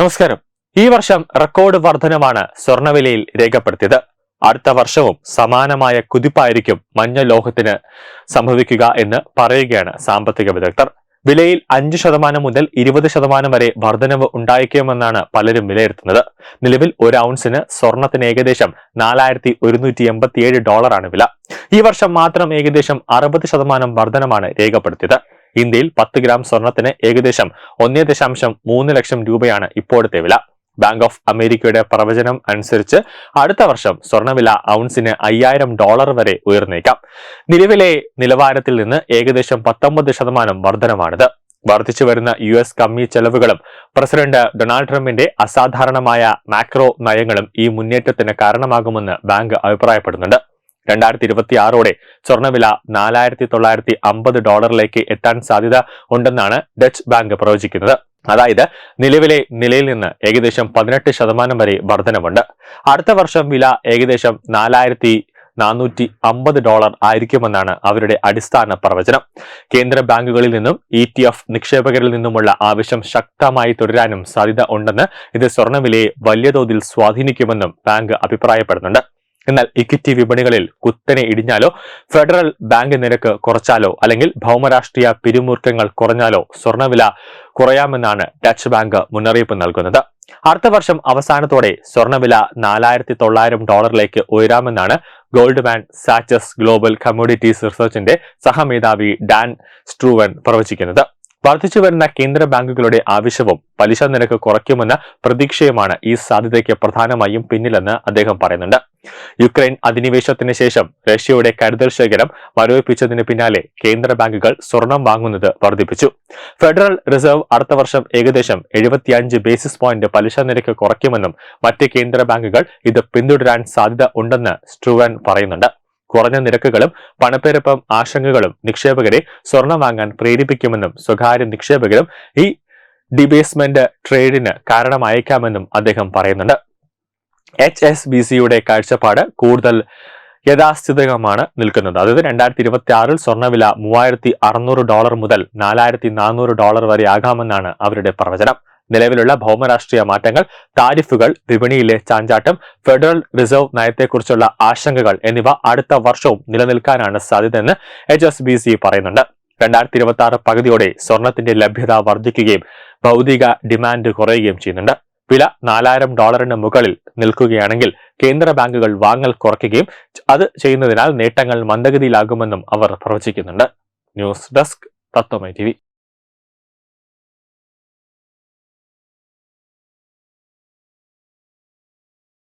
നമസ്കാരം. ഈ വർഷം റെക്കോർഡ് വർധനമാണ് സ്വർണ്ണവിലയിൽ രേഖപ്പെടുത്തിയത്. അടുത്ത വർഷവും സമാനമായ കുതിപ്പായിരിക്കും മഞ്ഞ ലോഹത്തിന് സംഭവിക്കുക എന്ന് പറയുകയാണ് സാമ്പത്തിക വിദഗ്ധർ. വിലയിൽ 5% മുതൽ 20% വരെ വർധനവ് ഉണ്ടായേക്കുമെന്നാണ് പലരും വിലയിരുത്തുന്നത്. നിലവിൽ ഒരു ഔൺസിന് സ്വർണത്തിന് ഏകദേശം $4,187 വില. ഈ വർഷം മാത്രം ഏകദേശം 60% വർധനമാണ് രേഖപ്പെടുത്തിയത്. ഇന്ത്യയിൽ 10 ഗ്രാം സ്വർണത്തിന് ഏകദേശം 1.3 ലക്ഷം രൂപയാണ് ഇപ്പോഴത്തെ വില. ബാങ്ക് ഓഫ് അമേരിക്കയുടെ പ്രവചനം അനുസരിച്ച് അടുത്ത വർഷം സ്വർണ്ണവില ഔൺസിന് $5,000 വരെ ഉയർന്നേക്കാം. നിലവിലെ നിലവാരത്തിൽ നിന്ന് ഏകദേശം 19% വർധനമാണിത്. വർദ്ധിച്ചു വരുന്ന US കമ്മി ചെലവുകളും പ്രസിഡന്റ് ഡൊണാൾഡ് ട്രംപിന്റെ അസാധാരണമായ മാക്രോ നയങ്ങളും ഈ മുന്നേറ്റത്തിന് കാരണമാകുമെന്ന് ബാങ്ക് അഭിപ്രായപ്പെടുന്നുണ്ട്. 2026ഓടെ സ്വർണ്ണവില $4,950 എത്താൻ സാധ്യത ഉണ്ടെന്നാണ് ഡച്ച് ബാങ്ക് പ്രവചിക്കുന്നത്. അതായത് നിലവിലെ നിലയിൽ നിന്ന് ഏകദേശം 18% വരെ വർധനവുണ്ട്. അടുത്ത വർഷം വില ഏകദേശം $4,450 ആയിരിക്കുമെന്നാണ് അവരുടെ അടിസ്ഥാന പ്രവചനം. കേന്ദ്ര ബാങ്കുകളിൽ നിന്നും ETF നിക്ഷേപകരിൽ നിന്നുമുള്ള ആവശ്യം ശക്തമായി തുടരാനും സാധ്യത ഉണ്ടെന്ന് ഇത് സ്വർണ്ണവിലയെ വലിയ തോതിൽ സ്വാധീനിക്കുമെന്നും ബാങ്ക് അഭിപ്രായപ്പെടുന്നുണ്ട്. എന്നാൽ ഇക്വിറ്റി വിപണികളിൽ കുത്തനെ ഇടിഞ്ഞാലോ, ഫെഡറൽ ബാങ്ക് നിരക്ക് കുറച്ചാലോ, അല്ലെങ്കിൽ ഭൗമരാഷ്ട്രീയ പിരിമുറുക്കങ്ങൾ കുറഞ്ഞാലോ സ്വർണ്ണവില കുറയാമെന്നാണ് ഡച്ച് ബാങ്ക് മുന്നറിയിപ്പ് നൽകുന്നത്. അടുത്ത വർഷം അവസാനത്തോടെ സ്വർണ്ണവില $4,900 ഉയരാമെന്നാണ് Goldman Sachs global commodities റിസർച്ചിന്റെ സഹമേധാവി Dan സ്ട്രൂവൻ പ്രവചിക്കുന്നത്. വർദ്ധിച്ചു വരുന്ന കേന്ദ്ര ബാങ്കുകളുടെ ആവശ്യവും പലിശ നിരക്ക് കുറയ്ക്കുമെന്ന പ്രതീക്ഷയുമാണ് ഈ സാധ്യതയ്ക്ക് പ്രധാനമായും പിന്നിലെന്ന് അദ്ദേഹം പറയുന്നുണ്ട്. യുക്രൈൻ അധിനിവേശത്തിന് ശേഷം റഷ്യയുടെ കരുതൽ ശേഖരം മരവിപ്പിച്ചതിന് പിന്നാലെ കേന്ദ്ര ബാങ്കുകൾ സ്വർണം വാങ്ങുന്നത് വർദ്ധിപ്പിച്ചു. ഫെഡറൽ റിസർവ് അടുത്ത വർഷം ഏകദേശം 75 ബേസിസ് പോയിന്റ് പലിശ നിരക്ക് കുറയ്ക്കുമെന്നും മറ്റ് കേന്ദ്ര ബാങ്കുകൾ ഇത് പിന്തുടരാൻ സാധ്യത ഉണ്ടെന്ന് സ്ട്രൂവൻ പറയുന്നുണ്ട്. കുറഞ്ഞ നിരക്കുകളും പണപ്പെരുപ്പം ആശങ്കകളും നിക്ഷേപകരെ സ്വർണം വാങ്ങാൻ പ്രേരിപ്പിക്കുമെന്നും സ്വകാര്യ നിക്ഷേപകരും ഈ ഡിബേസ്മെന്റ് ട്രേഡിന് കാരണമായേക്കാമെന്നും അദ്ദേഹം പറയുന്നുണ്ട്. HSBCയുടെ കാഴ്ചപ്പാട് കൂടുതൽ യഥാസ്ഥിതികമാണ് നിൽക്കുന്നത്. അതായത് 2026 സ്വർണ്ണവില $3,600 മുതൽ $4,400 വരെ ആകാമെന്നാണ് അവരുടെ പ്രവചനം. നിലവിലുള്ള ഭൗമരാഷ്ട്രീയ മാറ്റങ്ങൾ, താരിഫുകൾ, വിപണിയിലെ ചാഞ്ചാട്ടം, ഫെഡറൽ റിസർവ് നയത്തെക്കുറിച്ചുള്ള ആശങ്കകൾ എന്നിവ അടുത്ത വർഷവും നിലനിൽക്കാനാണ് സാധ്യതയെന്ന് HSBC പറയുന്നുണ്ട്. 2026 പകുതിയോടെ സ്വർണത്തിന്റെ ലഭ്യത വർദ്ധിക്കുകയും ഭൗതിക ഡിമാൻഡ് കുറയുകയും ചെയ്യുന്നുണ്ട്. വില $4,000 മുകളിൽ നിൽക്കുകയാണെങ്കിൽ കേന്ദ്ര ബാങ്കുകൾ വാങ്ങൽ കുറയ്ക്കുകയും അത് ചെയ്യുന്നതിനാൽ നേട്ടങ്ങൾ മന്ദഗതിയിലാകുമെന്നും അവർ പ്രവചിക്കുന്നുണ്ട്. ന്യൂസ് ഡെസ്ക് തത്വമൈ TV.